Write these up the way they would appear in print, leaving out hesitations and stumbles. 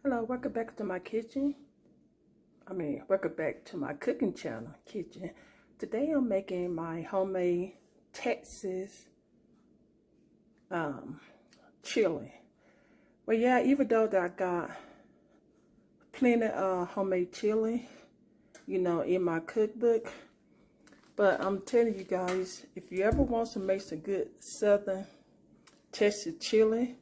Hello, welcome back to my kitchen. Welcome back to my cooking channel, kitchen. Today I'm making my homemade Texas chili. Well, yeah, even though that I got plenty of homemade chili, in my cookbook, but I'm telling you guys, if you ever want to make some good southern Texas chili,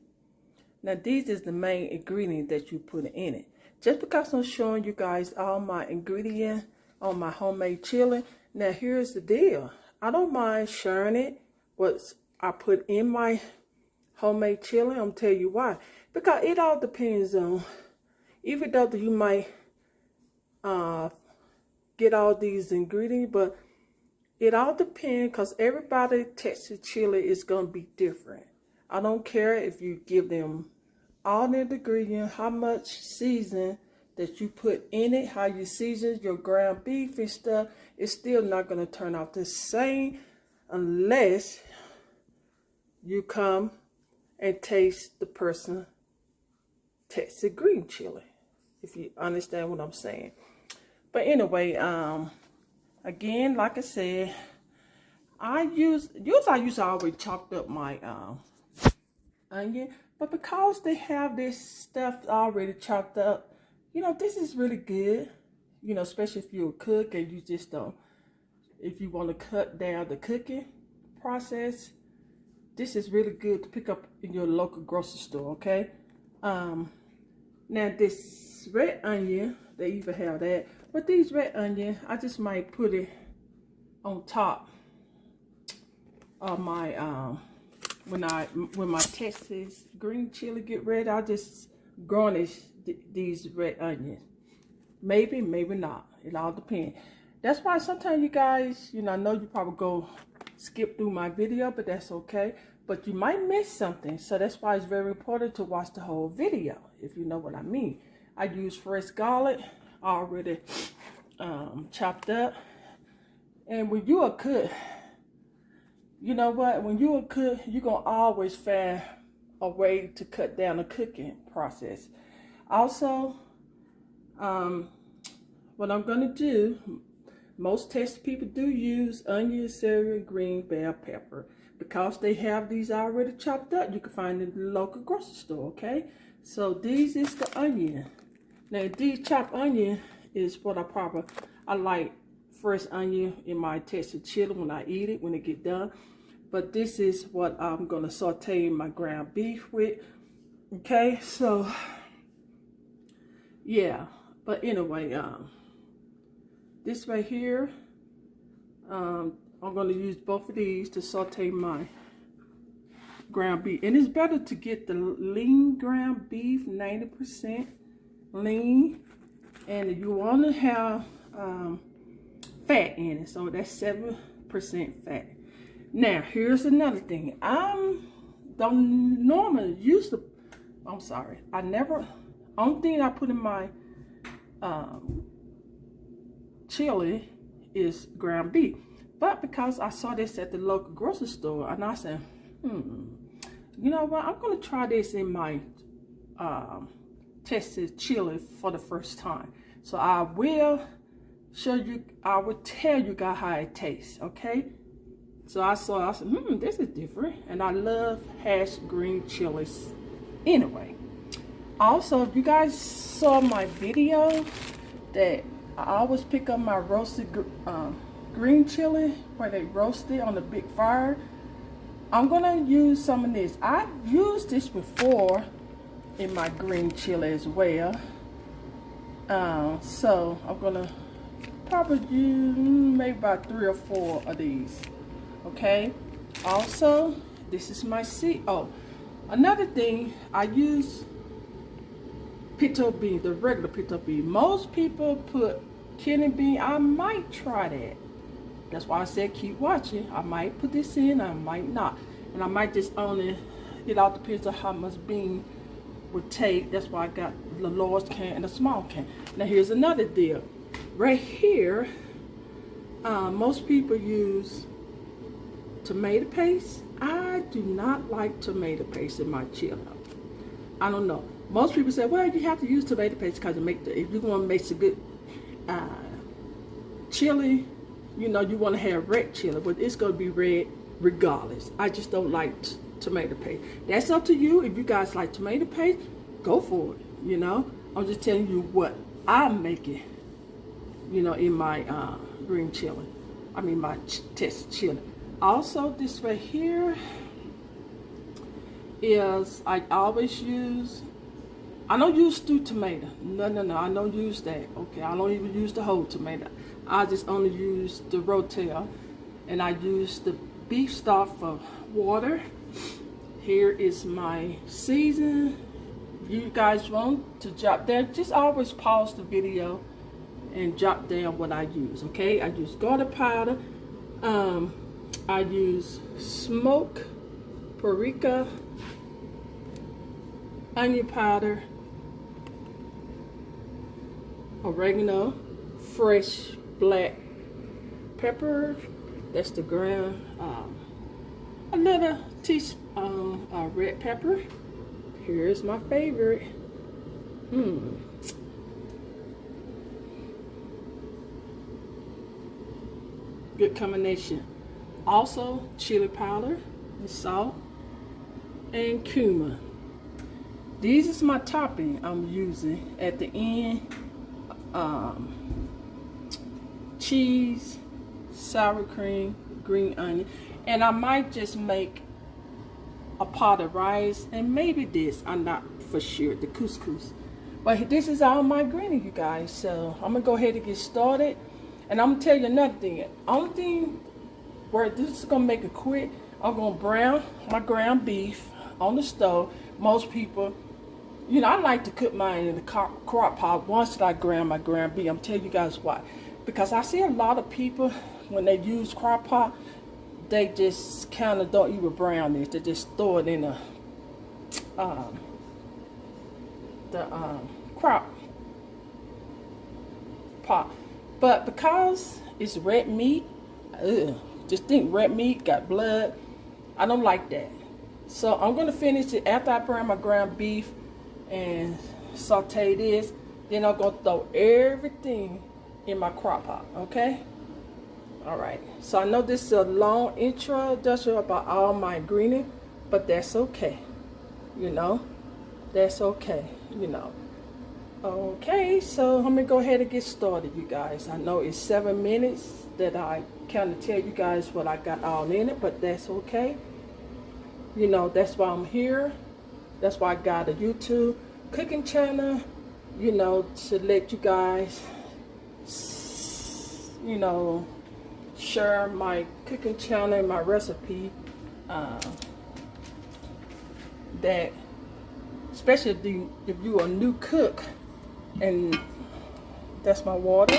now these is the main ingredient that you put in it. Just because I'm showing you guys all my ingredients on my homemade chili, now here's the deal. I don't mind sharing it, what I put in my homemade chili. I'm tell you why. Because it all depends on, even though you might get all these ingredients, but it all depends because everybody Texas chili is going to be different. I don't care if you give them all the ingredients, how much season that you put in it, how you season your ground beef and stuff, it's still not going to turn out the same unless you come and taste the person Texas green chili, if you understand what I'm saying. But anyway, again, like I said, I always chopped up my onion, but because they have this stuff already chopped up, this is really good, especially if you're a cook and you just don't, if you want to cut down the cooking process, this is really good to pick up in your local grocery store, okay? Now this red onion, they even have that, but these red onion, I just might put it on top of my when my Texas green chili get ready, I just garnish these red onions. Maybe, maybe not. It all depends. That's why sometimes you guys, I know you probably go skip through my video, but that's okay. But you might miss something. So that's why it's very important to watch the whole video, if you know what I mean. I use fresh garlic, already chopped up. And when you are cook, you know what? When you're a cook, you're going to always find a way to cut down the cooking process. Also, what I'm going to do, most Texas people do use onion, celery, green bell pepper. Because they have these already chopped up, you can find it in the local grocery store, okay? So these is the onion. Now these chopped onion is what I like fresh onion in my Texas chili when I eat it, when it get done. But this is what I'm going to saute my ground beef with. Okay, so, yeah. But anyway, this right here, I'm going to use both of these to saute my ground beef. And it's better to get the lean ground beef, 90% lean. And you want to have fat in it. So that's 7% fat. Now, here's another thing. I don't normally use the, only thing I put in my chili is ground beef. But because I saw this at the local grocery store, and I said, you know what, I'm going to try this in my Texas chili for the first time. So I will show you, I will tell you guys how it tastes, okay? So I said, this is different. And I love hashed green chilies anyway. Also, if you guys saw my video that I always pick up my roasted green chili where they roast it on a big fire, I'm going to use some of this. I've used this before in my green chili as well. So I'm going to probably use maybe about 3 or 4 of these. Okay, also this is my seed. Oh, another thing, I use pinto bean, the regular pinto bean. Most people put kidney bean. I might try that. That's why I said keep watching. I might put this in, I might not, and I might just only, it all depends on how much bean would take. That's why I got the large can and the small can. Now here's another deal. Right here, most people use tomato paste. I do not like tomato paste in my chili. I don't know. Most people say, well, you have to use tomato paste because if you want to make a good chili, you know, you want to have red chili, but it's going to be red regardless. I just don't like tomato paste. That's up to you. If you guys like tomato paste, go for it, you know. I'm just telling you what I'm making, you know, in my green chili. I mean, my Texas chili. Also, this right here is, I always use, I don't use stewed tomato. No, I don't use that. Okay, I don't even use the whole tomato. I just only use the rotel, and I use the beef stock for water. Here is my season. If you guys want to jot down, just always pause the video and jot down what I use. Okay, I use garlic powder. I use smoked paprika, onion powder, oregano, fresh black pepper, that's the ground, a little teaspoon red pepper. Here's my favorite. Good combination. Also chili powder and salt and cumin. These is my topping I'm using at the end. Cheese, sour cream, green onion, and I might just make a pot of rice and maybe this, I'm not for sure, the couscous. But this is all my ingredients, you guys. So I'm gonna go ahead and get started, and I'm gonna tell you another thing. Only thing where this is gonna make it quick, I'm gonna brown my ground beef on the stove. Most people, you know, I like to cook mine in the crock pot once I ground my ground beef. I'm telling you guys why. Because I see a lot of people, when they use crock pot, they just kind of don't even brown this. They just throw it in the crock pot. But because it's red meat, just think red meat, got blood, I don't like that. So I'm going to finish it after I brown my ground beef and saute this. Then I'm going to throw everything in my crock pot, okay? All right, so I know this is a long introduction about all my ingredients, but that's okay, you know, that's okay, you know. Okay, so I'm gonna go ahead and get started, you guys. I know it's 7 minutes that I kind of tell you guys what I got all in it, but that's okay. You know, that's why I'm here. That's why I got a YouTube cooking channel, you know, to let you guys, you know, share my cooking channel and my recipe, that especially if you're a new cook. And that's my water,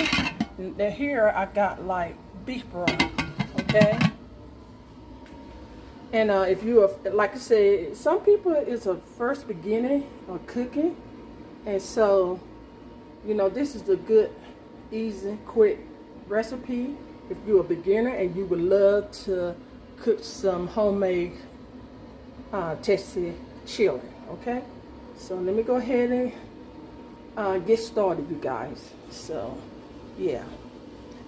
and then here I got like beef broth, okay? And if you are, like I said, some people is a first beginning of cooking, and so, you know, this is a good, easy, quick recipe if you're a beginner and you would love to cook some homemade Texas chili, okay? So let me go ahead and get started, you guys. So yeah,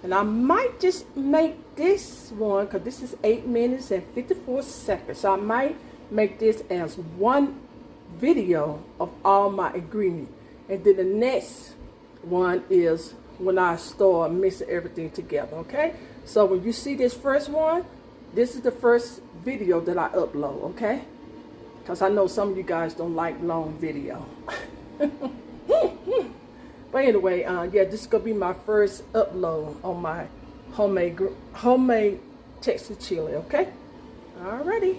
and I might just make this one, because this is 8 minutes and 54 seconds, so I might make this as one video of all my ingredients, and then the next one is when I start mixing everything together, okay? So when you see this first one, this is the first video that I upload, okay? Because I know some of you guys don't like long video. But anyway, yeah, this is gonna be my first upload on my homemade Texas chili, okay? Alrighty.